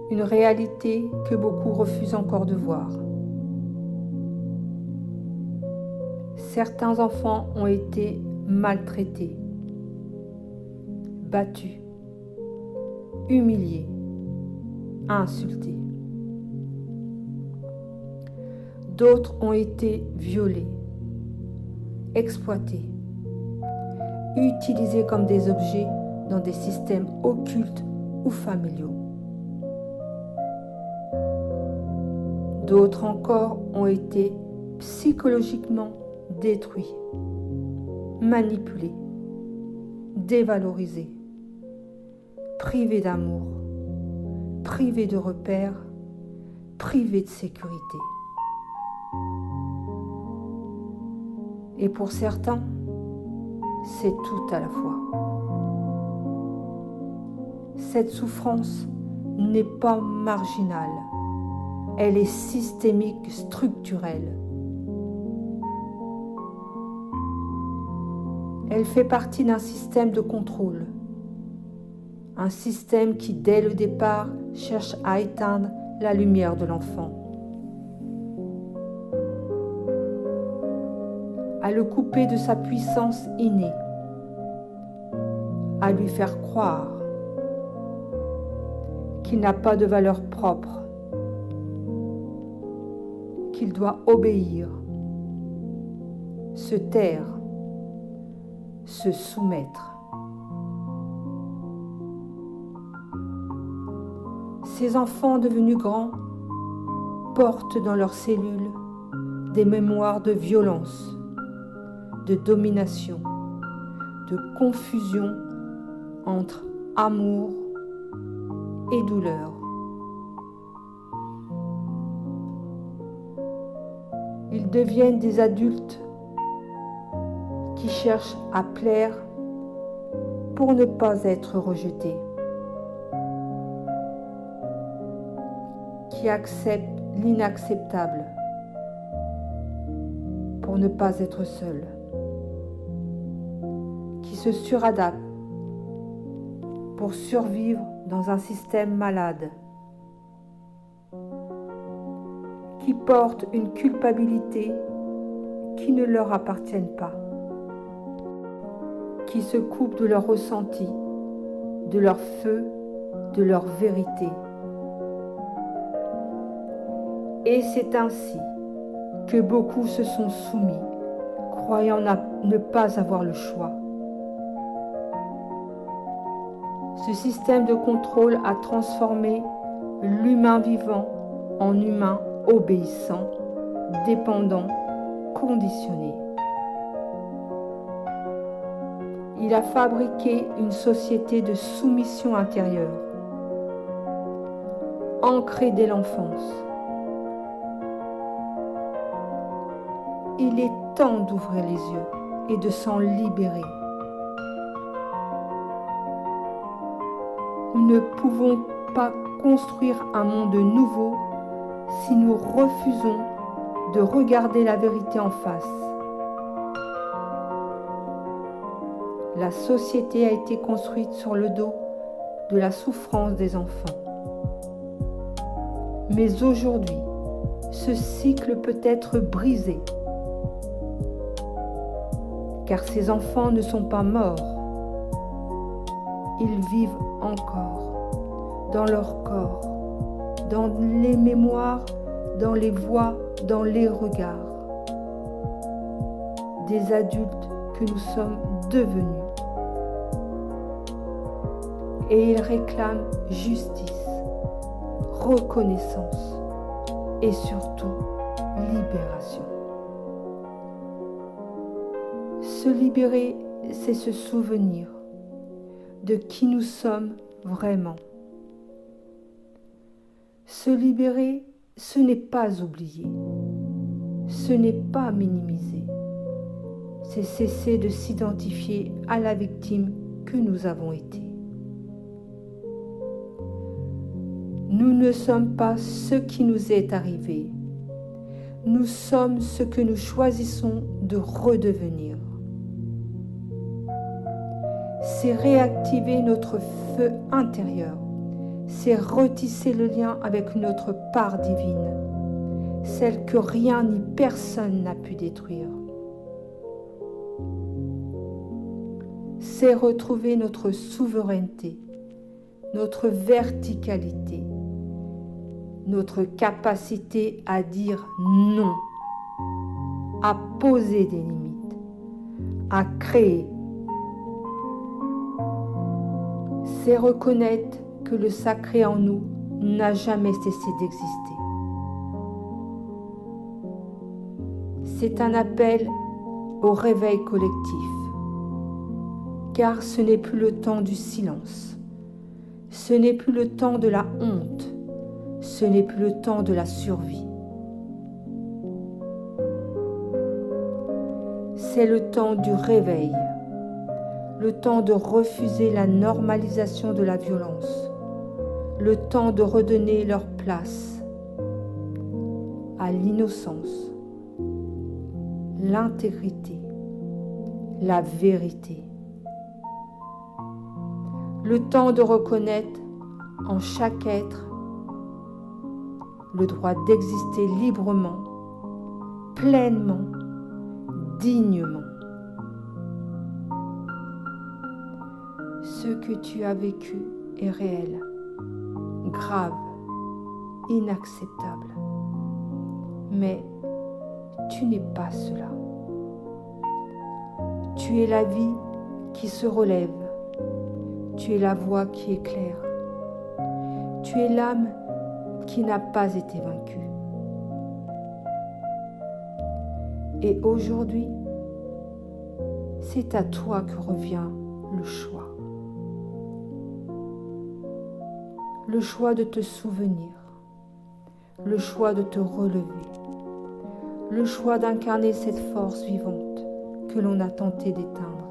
une réalité que beaucoup refusent encore de voir. Certains enfants ont été maltraités, battus, humiliés, insultés. D'autres ont été violés, exploités, utilisés comme des objets dans des systèmes occultes ou familiaux. D'autres encore ont été psychologiquement détruits, manipulés, dévalorisés, privés d'amour, privés de repères, privés de sécurité. Et pour certains, c'est tout à la fois. Cette souffrance n'est pas marginale, elle est systémique, structurelle. Elle fait partie d'un système de contrôle, un système qui, dès le départ, cherche à éteindre la lumière de l'enfant, à le couper de sa puissance innée, à lui faire croire qu'il n'a pas de valeur propre, qu'il doit obéir, se taire, se soumettre. Ces enfants devenus grands portent dans leurs cellules des mémoires de violence, de domination, de confusion entre amour et douleur. Ils deviennent des adultes qui cherchent à plaire pour ne pas être rejetés, qui acceptent l'inacceptable pour ne pas être seuls, qui se suradaptent pour survivre dans un système malade, qui portent une culpabilité qui ne leur appartient pas, qui se coupent de leur ressenti, de leur feu, de leur vérité. Et c'est ainsi que beaucoup se sont soumis, croyant ne pas avoir le choix. Ce système de contrôle a transformé l'humain vivant en humain obéissant, dépendant, conditionné. Il a fabriqué une société de soumission intérieure, ancrée dès l'enfance. Il est temps d'ouvrir les yeux et de s'en libérer. Nous ne pouvons pas construire un monde nouveau si nous refusons de regarder la vérité en face. La société a été construite sur le dos de la souffrance des enfants. Mais aujourd'hui, ce cycle peut être brisé, car ces enfants ne sont pas morts. Ils vivent encore dans leur corps, dans les mémoires, dans les voix, dans les regards. Des adultes que nous sommes devenus. Et ils réclament justice, reconnaissance et surtout libération. Se libérer, c'est se souvenir de qui nous sommes vraiment. Se libérer, ce n'est pas oublier, ce n'est pas minimiser, c'est cesser de s'identifier à la victime que nous avons été. Nous ne sommes pas ce qui nous est arrivé, nous sommes ce que nous choisissons de redevenir. C'est réactiver notre feu intérieur, c'est retisser le lien avec notre part divine, celle que rien ni personne n'a pu détruire. C'est retrouver notre souveraineté, notre verticalité, notre capacité à dire non, à poser des limites, à créer. C'est reconnaître que le sacré en nous n'a jamais cessé d'exister. C'est un appel au réveil collectif, car ce n'est plus le temps du silence, ce n'est plus le temps de la honte, ce n'est plus le temps de la survie. C'est le temps du réveil, le temps de refuser la normalisation de la violence, le temps de redonner leur place à l'innocence, l'intégrité, la vérité. Le temps de reconnaître en chaque être le droit d'exister librement, pleinement, dignement. Ce que tu as vécu est réel, grave, inacceptable. Mais tu n'es pas cela. Tu es la vie qui se relève. Tu es la voix qui éclaire. Tu es l'âme qui n'a pas été vaincue. Et aujourd'hui, c'est à toi que revient le choix. Le choix de te souvenir, le choix de te relever, le choix d'incarner cette force vivante que l'on a tenté d'éteindre.